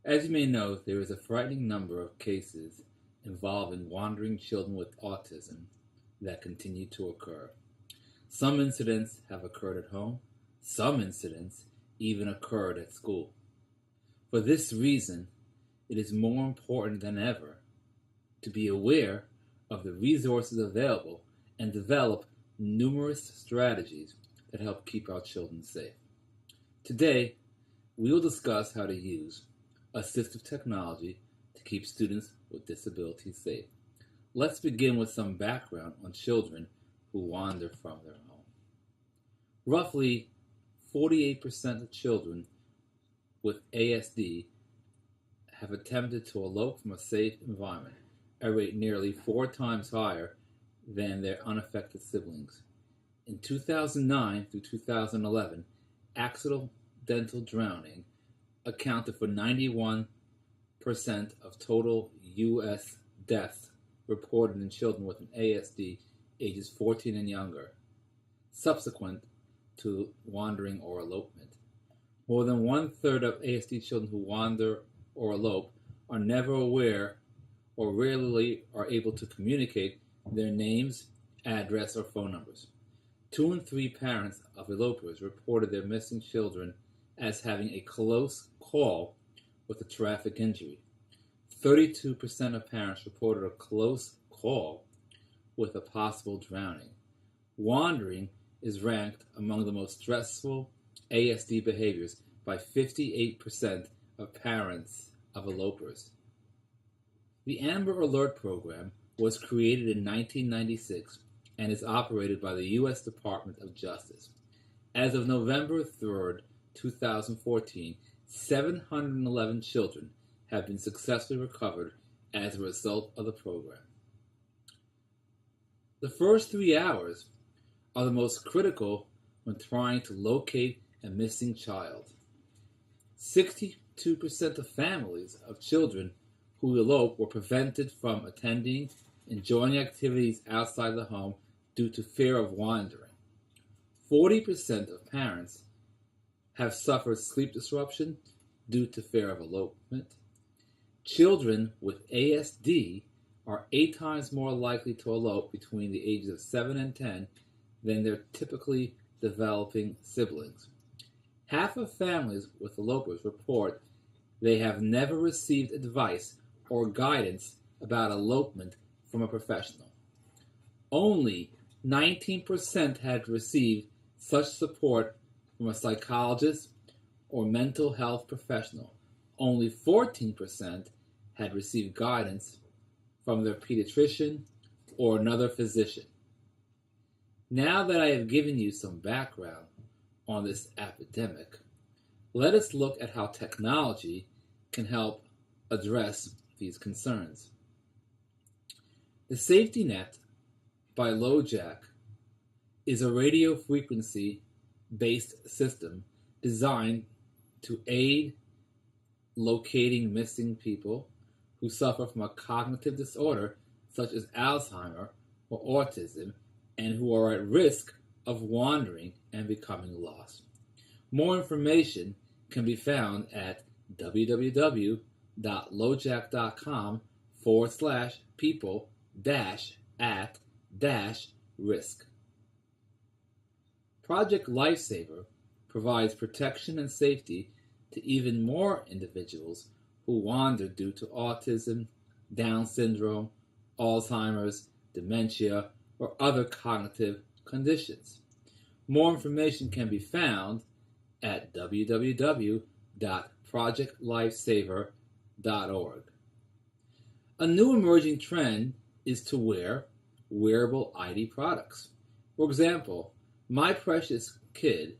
As you may know, there is a frightening number of cases involving wandering children with autism that continue to occur. Some incidents have occurred at home, some incidents even occurred at school. For this reason, it is more important than ever to be aware of the resources available and develop numerous strategies that help keep our children safe. Today, we will discuss how to use assistive technology to keep students with disabilities safe. Let's begin with some background on children who wander from their home. Roughly 48% of children with ASD have attempted to elope from a safe environment, a rate nearly 4 times higher than their unaffected siblings. In 2009 through 2011, accidental drowning accounted for 91% of total U.S. deaths reported in children with an ASD ages 14 and younger, subsequent to wandering or elopement. More than 1/3 of ASD children who wander or elope are never aware or rarely are able to communicate their names, address, or phone numbers. 2 in 3 parents of elopers reported their missing children as having a close call with a traffic injury. 32% of parents reported a close call with a possible drowning. Wandering is ranked among the most stressful ASD behaviors by 58% of parents of elopers. The Amber Alert program was created in 1996 and is operated by the U.S. Department of Justice. As of November 3rd, 2014, 711 children have been successfully recovered as a result of the program. The first 3 hours are the most critical when trying to locate a missing child. 62% of families of children who elope were prevented from attending and joining activities outside the home due to fear of wandering. 40% of parents have suffered sleep disruption due to fear of elopement. Children with ASD are 8 times more likely to elope between the ages of 7 and 10 than their typically developing siblings. Half of families with elopers report they have never received advice or guidance about elopement from a professional. Only 19% had received such support from a psychologist or mental health professional. Only 14% had received guidance from their pediatrician or another physician. Now that I have given you some background on this epidemic, let us look at how technology can help address these concerns. The Safety Net by LoJack is a radio frequency-based system designed to aid locating missing people who suffer from a cognitive disorder such as Alzheimer's or autism and who are at risk of wandering and becoming lost. More information can be found at www.lojack.com/people-at-risk. Project Lifesaver provides protection and safety to even more individuals who wander due to autism, Down syndrome, Alzheimer's, dementia, or other cognitive conditions. More information can be found at www.projectlifesaver.org. A new emerging trend is to wear wearable ID products. For example, My Precious Kid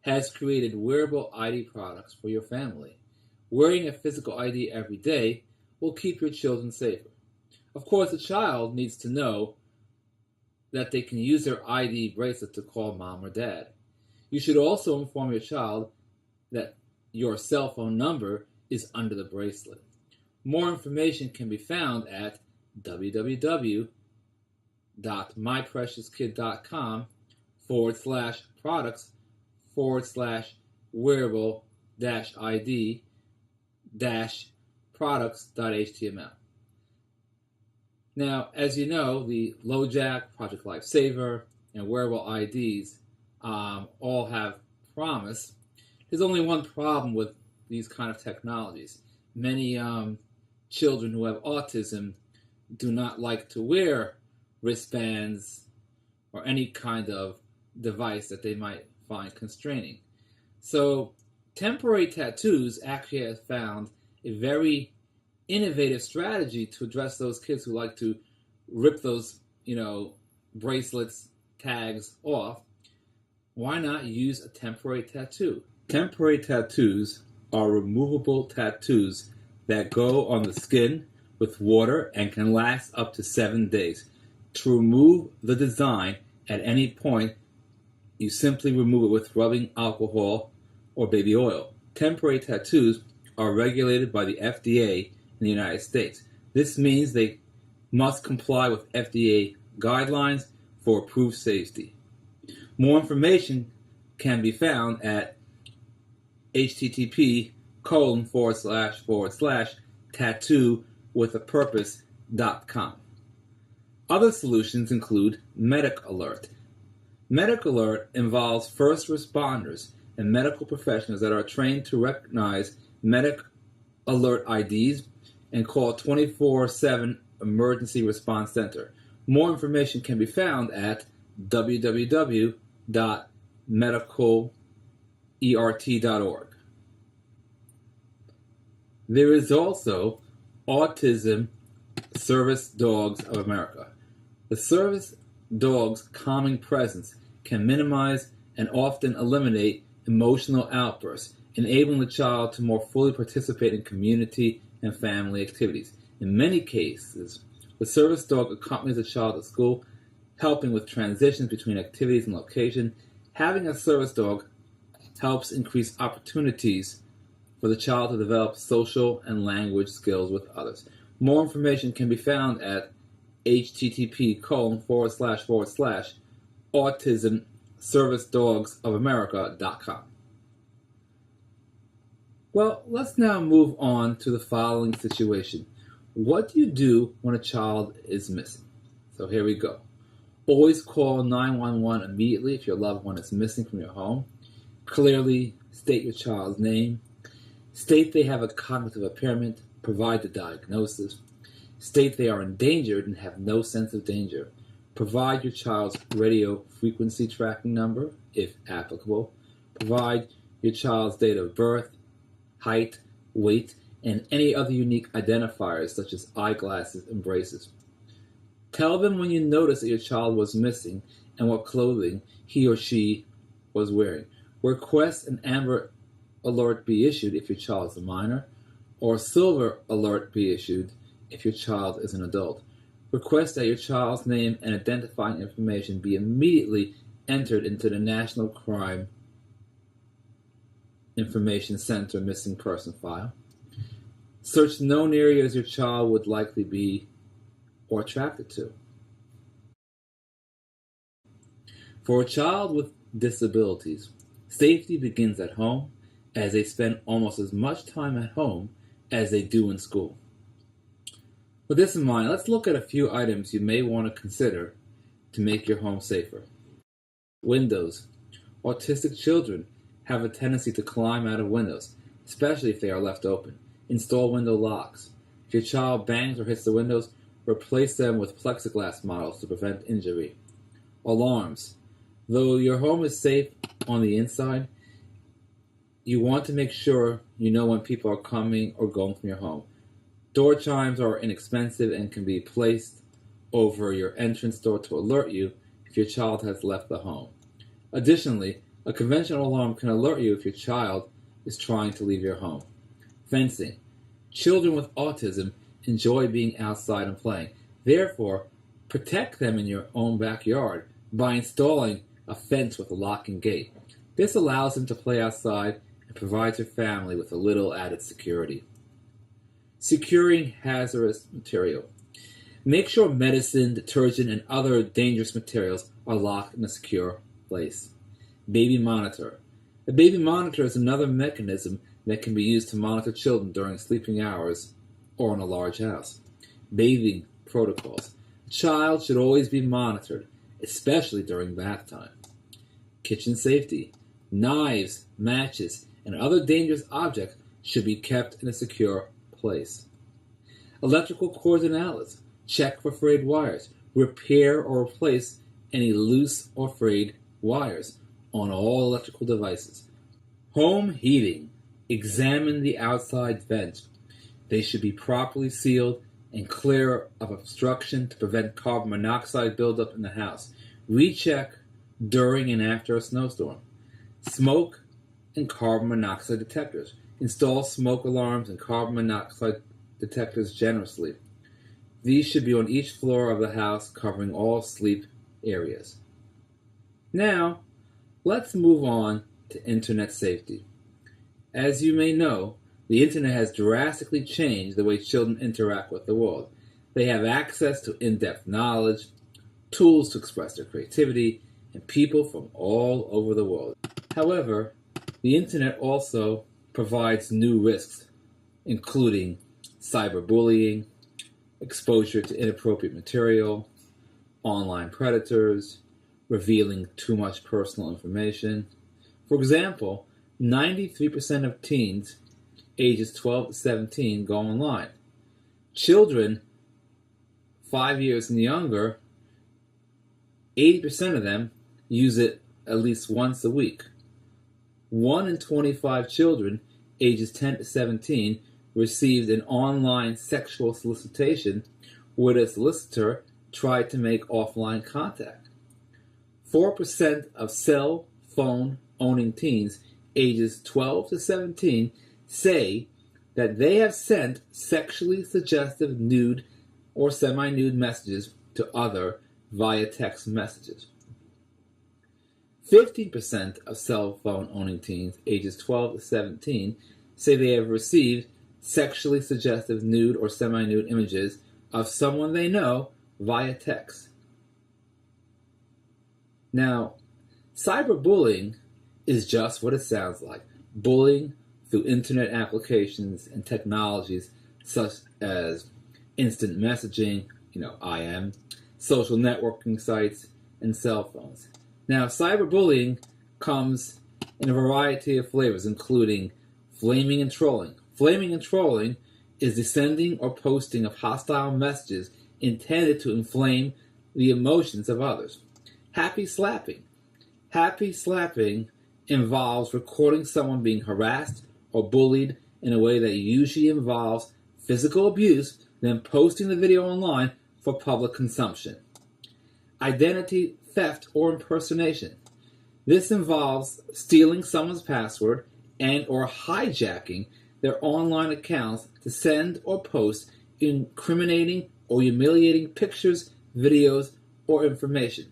has created wearable ID products for your family. Wearing a physical ID every day will keep your children safer. Of course, the child needs to know that they can use their ID bracelet to call mom or dad. You should also inform your child that your cell phone number is under the bracelet. More information can be found at www.myprecioukid.com/products/wearable-ID products.html. Now, as you know, the LoJack, Project Lifesaver, and wearable IDs all have promise. There's only one problem with these kind of technologies. Many children who have autism do not like to wear wristbands or any kind of device that they might find constraining. So temporary tattoos actually have found a very innovative strategy to address those kids who like to rip those, bracelets, tags off. Why not use a temporary tattoo? Temporary tattoos are removable tattoos that go on the skin with water and can last up to 7 days. To remove the design at any point, you simply remove it with rubbing alcohol or baby oil. Temporary tattoos are regulated by the FDA in the United States. This means they must comply with FDA guidelines for approved safety. More information can be found at http://tattoo-with-a-purpose.com. Other solutions include Medic Alert. Medic Alert involves first responders and medical professionals that are trained to recognize Medic Alert IDs and call 24/7 Emergency Response Center. More information can be found at www.medicalert.org. There is also Autism Service Dogs of America. The service dog's calming presence can minimize and often eliminate emotional outbursts, enabling the child to more fully participate in community and family activities. In many cases, the service dog accompanies the child to school, helping with transitions between activities and location. Having a service dog helps increase opportunities for the child to develop social and language skills with others. More information can be found at http://autismservicedogsofamerica.com. Well, let's now move on to the following situation. What do you do when a child is missing? So here we go. Always call 911 immediately if your loved one is missing from your home. Clearly state your child's name. State they have a cognitive impairment. Provide the diagnosis. State they are endangered and have no sense of danger. Provide your child's radio frequency tracking number, if applicable. Provide your child's date of birth, height, weight, and any other unique identifiers such as eyeglasses and braces. Tell them when you notice that your child was missing and what clothing he or she was wearing. Request an amber alert be issued if your child is a minor, or a silver alert be issued if your child is an adult. Request that your child's name and identifying information be immediately entered into the National Crime Information Center Missing Person file. Search known areas your child would likely be or attracted to. For a child with disabilities, safety begins at home, as they spend almost as much time at home as they do in school. With this in mind, let's look at a few items you may want to consider to make your home safer. Windows. Autistic children have a tendency to climb out of windows, especially if they are left open. Install window locks. If your child bangs or hits the windows, replace them with plexiglass models to prevent injury. Alarms. Though your home is safe on the inside, you want to make sure you know when people are coming or going from your home. Door chimes are inexpensive and can be placed over your entrance door to alert you if your child has left the home. Additionally, a conventional alarm can alert you if your child is trying to leave your home. Fencing. Children with autism enjoy being outside and playing. Therefore, protect them in your own backyard by installing a fence with a locking gate. This allows them to play outside and provides your family with a little added security. Securing hazardous material. Make sure medicine, detergent, and other dangerous materials are locked in a secure place. Baby monitor. A baby monitor is another mechanism that can be used to monitor children during sleeping hours or in a large house. Bathing protocols. A child should always be monitored, especially during bath time. Kitchen safety. Knives, matches, and other dangerous objects should be kept in a secure place. Electrical cords and outlets. Check for frayed wires. Repair or replace any loose or frayed wires on all electrical devices. Home heating. Examine the outside vents. They should be properly sealed and clear of obstruction to prevent carbon monoxide buildup in the house. Recheck during and after a snowstorm. Smoke and carbon monoxide detectors. Install smoke alarms and carbon monoxide detectors generously. These should be on each floor of the house, covering all sleep areas. Now, let's move on to internet safety. As you may know, the internet has drastically changed the way children interact with the world. They have access to in-depth knowledge, tools to express their creativity, and people from all over the world. However, the internet also provides new risks, including cyberbullying, exposure to inappropriate material, online predators, revealing too much personal information. For example, 93% of teens ages 12 to 17 go online. Children 5 years and younger, 80% of them use it at least once a week. 1 in 25 children ages 10 to 17 received an online sexual solicitation where the solicitor tried to make offline contact. 4% of cell phone owning teens ages 12 to 17 say that they have sent sexually suggestive nude or semi-nude messages to other via text messages. 15% of cell phone owning teens ages 12 to 17 say they have received sexually suggestive nude or semi-nude images of someone they know via text. Now, cyberbullying is just what it sounds like. Bullying through internet applications and technologies such as instant messaging, IM, social networking sites, and cell phones. Now, cyberbullying comes in a variety of flavors, including flaming and trolling. Flaming and trolling is the sending or posting of hostile messages intended to inflame the emotions of others. Happy slapping. Happy slapping involves recording someone being harassed or bullied in a way that usually involves physical abuse, then posting the video online for public consumption. Identity theft or impersonation. This involves stealing someone's password and or hijacking their online accounts to send or post incriminating or humiliating pictures, videos, or information.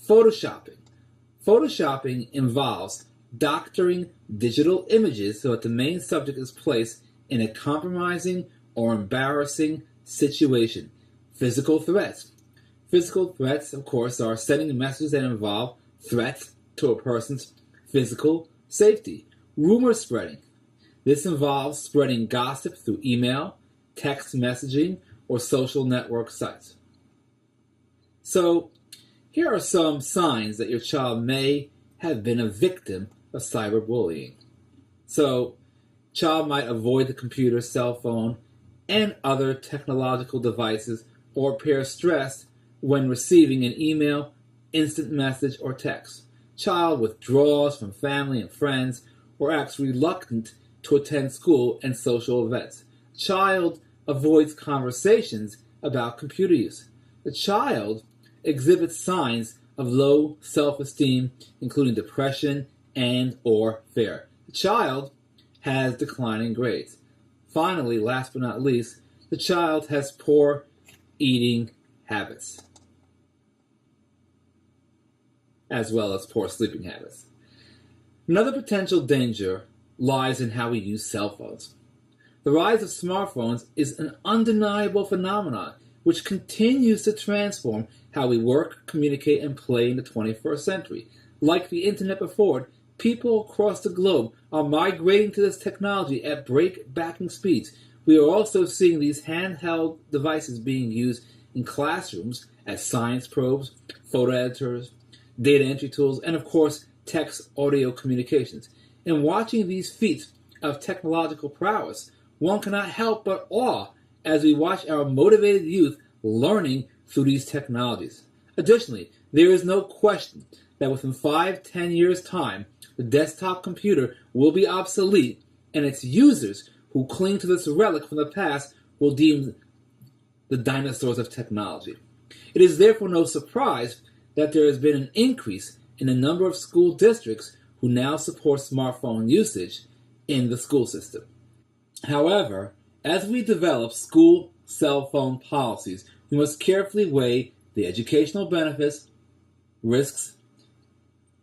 Photoshopping. Photoshopping involves doctoring digital images so that the main subject is placed in a compromising or embarrassing situation. Physical threats. Physical threats, of course, are sending messages that involve threats to a person's physical safety. Rumor spreading. This involves spreading gossip through email, text messaging, or social network sites. So, here are some signs that your child may have been a victim of cyberbullying. So, child might avoid the computer, cell phone, and other technological devices or appear stressed when receiving an email, instant message, or text. Child withdraws from family and friends or acts reluctant to attend school and social events. Child avoids conversations about computer use. The child exhibits signs of low self-esteem, including depression and or fear. The child has declining grades. Finally, last but not least, the child has poor eating habits, as well as poor sleeping habits. Another potential danger lies in how we use cell phones. The rise of smartphones is an undeniable phenomenon which continues to transform how we work, communicate, and play in the 21st century. Like the internet before it, people across the globe are migrating to this technology at break-breaking speeds. We are also seeing these handheld devices being used in classrooms as science probes, photo editors, data entry tools, and of course, text audio communications. In watching these feats of technological prowess, one cannot help but awe as we watch our motivated youth learning through these technologies. Additionally, there is no question that within 5-10 years' time, the desktop computer will be obsolete, and its users who cling to this relic from the past will deem the dinosaurs of technology. It is therefore no surprise that there has been an increase in the number of school districts who now support smartphone usage in the school system. However, as we develop school cell phone policies, we must carefully weigh the educational benefits, risks,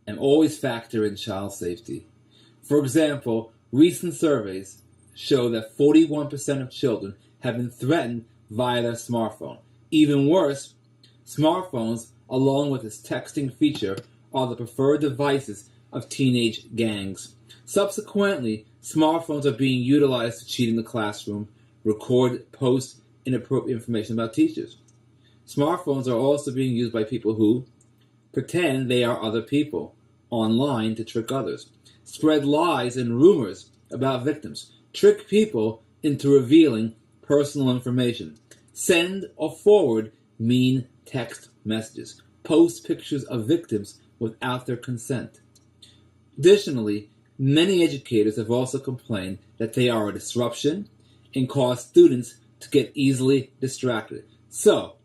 and always factor in child safety. For example, recent surveys show that 41% of children have been threatened via their smartphone. Even worse, smartphones, along with its texting feature, are the preferred devices of teenage gangs. Subsequently, smartphones are being utilized to cheat in the classroom, record, post inappropriate information about teachers. Smartphones are also being used by people who pretend they are other people online to trick others, spread lies and rumors about victims, trick people into revealing personal information, send or forward mean text messages, post pictures of victims without their consent. Additionally, many educators have also complained that they are a disruption and cause students to get easily distracted. So,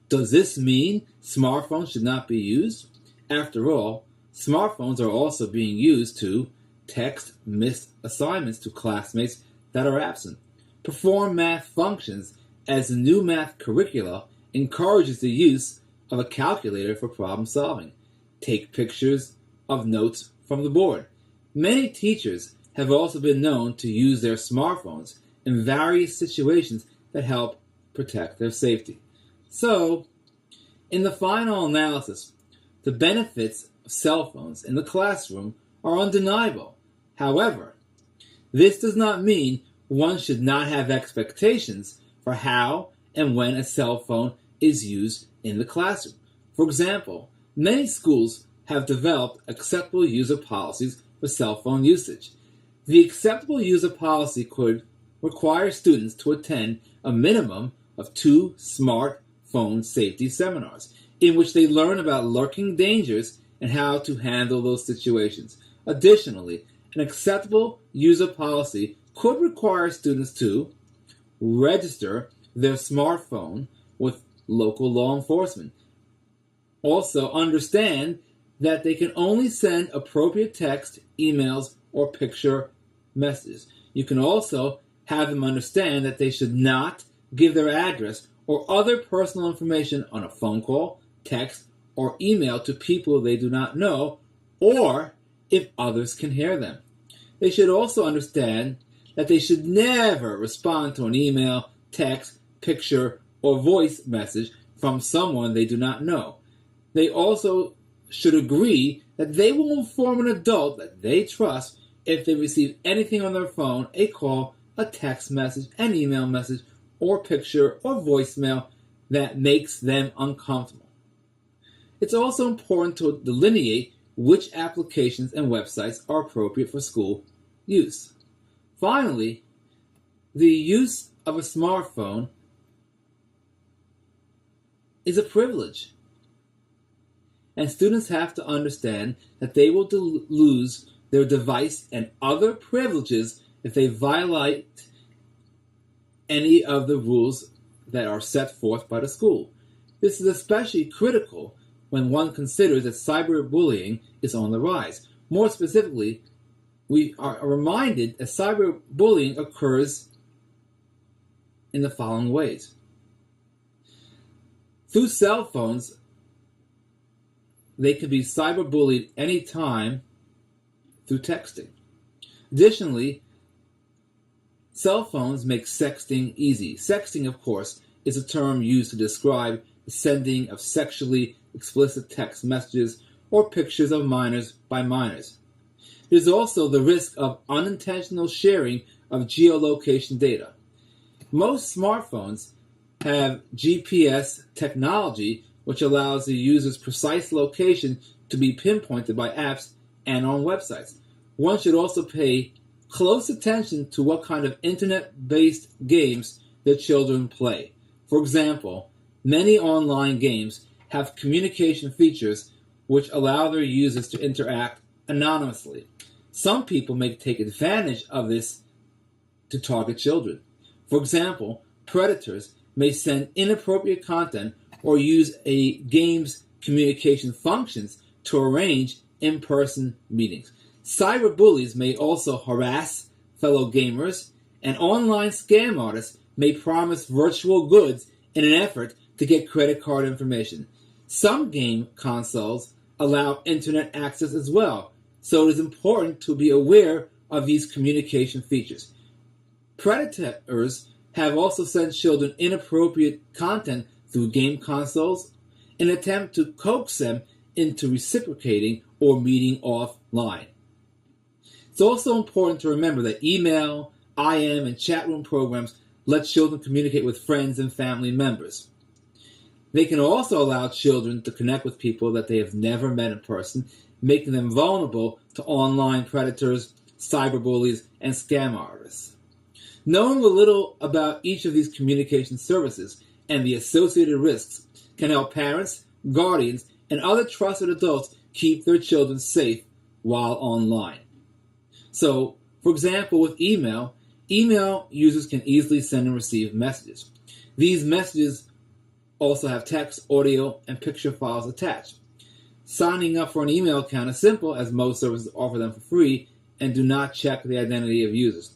does this mean smartphones should not be used? After all, smartphones are also being used to text missed assignments to classmates that are absent, perform math functions as the new math curricula encourages the use of a calculator for problem solving, take pictures of notes from the board. Many teachers have also been known to use their smartphones in various situations that help protect their safety. So, in the final analysis, the benefits of cell phones in the classroom are undeniable. However, this does not mean one should not have expectations for how and when a cell phone is used in the classroom. For example, many schools have developed acceptable user policies for cell phone usage. The acceptable user policy could require students to attend a minimum of 2 smartphone safety seminars in which they learn about lurking dangers and how to handle those situations. Additionally, an acceptable user policy could require students to register their smartphone with local law enforcement. Also, understand that they can only send appropriate text, emails, or picture messages. You can also have them understand that they should not give their address or other personal information on a phone call, text, or email to people they do not know, or if others can hear them. They should also understand that they should never respond to an email, text, picture, or voice message from someone they do not know. They also should agree that they will inform an adult that they trust if they receive anything on their phone, a call, a text message, an email message, or picture, or voicemail that makes them uncomfortable. It's also important to delineate which applications and websites are appropriate for school use. Finally, the use of a smartphone is a privilege. And students have to understand that they will lose their device and other privileges if they violate any of the rules that are set forth by the school. This is especially critical when one considers that cyberbullying is on the rise. More specifically, we are reminded that cyberbullying occurs in the following ways. Through cell phones, they can be cyberbullied anytime through texting. Additionally, cell phones make sexting easy. Sexting, of course, is a term used to describe the sending of sexually explicit text messages or pictures of minors by minors. There's also the risk of unintentional sharing of geolocation data. Most smartphones have GPS technology, which allows the user's precise location to be pinpointed by apps and on websites. One should also pay close attention to what kind of internet-based games their children play. For example, many online games have communication features which allow their users to interact anonymously. Some people may take advantage of this to target children. For example, predators may send inappropriate content or use a game's communication functions to arrange in-person meetings. Cyberbullies may also harass fellow gamers, and online scam artists may promise virtual goods in an effort to get credit card information. Some game consoles allow internet access as well, so it is important to be aware of these communication features. Predators have also sent children inappropriate content through game consoles in an attempt to coax them into reciprocating or meeting offline. It's also important to remember that email, IM, and chat room programs let children communicate with friends and family members. They can also allow children to connect with people that they have never met in person, making them vulnerable to online predators, cyberbullies, and scam artists. Knowing a little about each of these communication services and the associated risks can help parents, guardians, and other trusted adults keep their children safe while online. So, for example, with email users can easily send and receive messages. These messages also have text, audio, and picture files attached. Signing up for an email account is simple, as most services offer them for free and do not check the identity of users.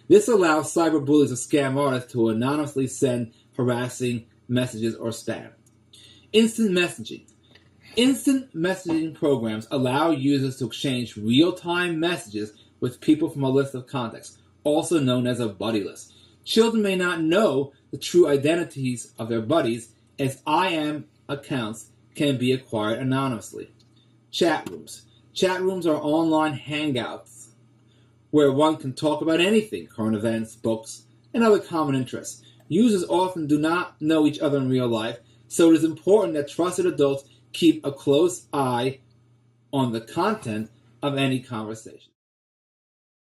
This allows cyberbullies or scam artists to anonymously send harassing messages or spam. Instant messaging. Instant messaging programs allow users to exchange real-time messages with people from a list of contacts, also known as a buddy list. Children may not know the true identities of their buddies, as IM accounts can be acquired anonymously. Chat rooms. Chat rooms are online hangouts where one can talk about anything, current events, books, and other common interests. Users often do not know each other in real life, so it is important that trusted adults keep a close eye on the content of any conversation.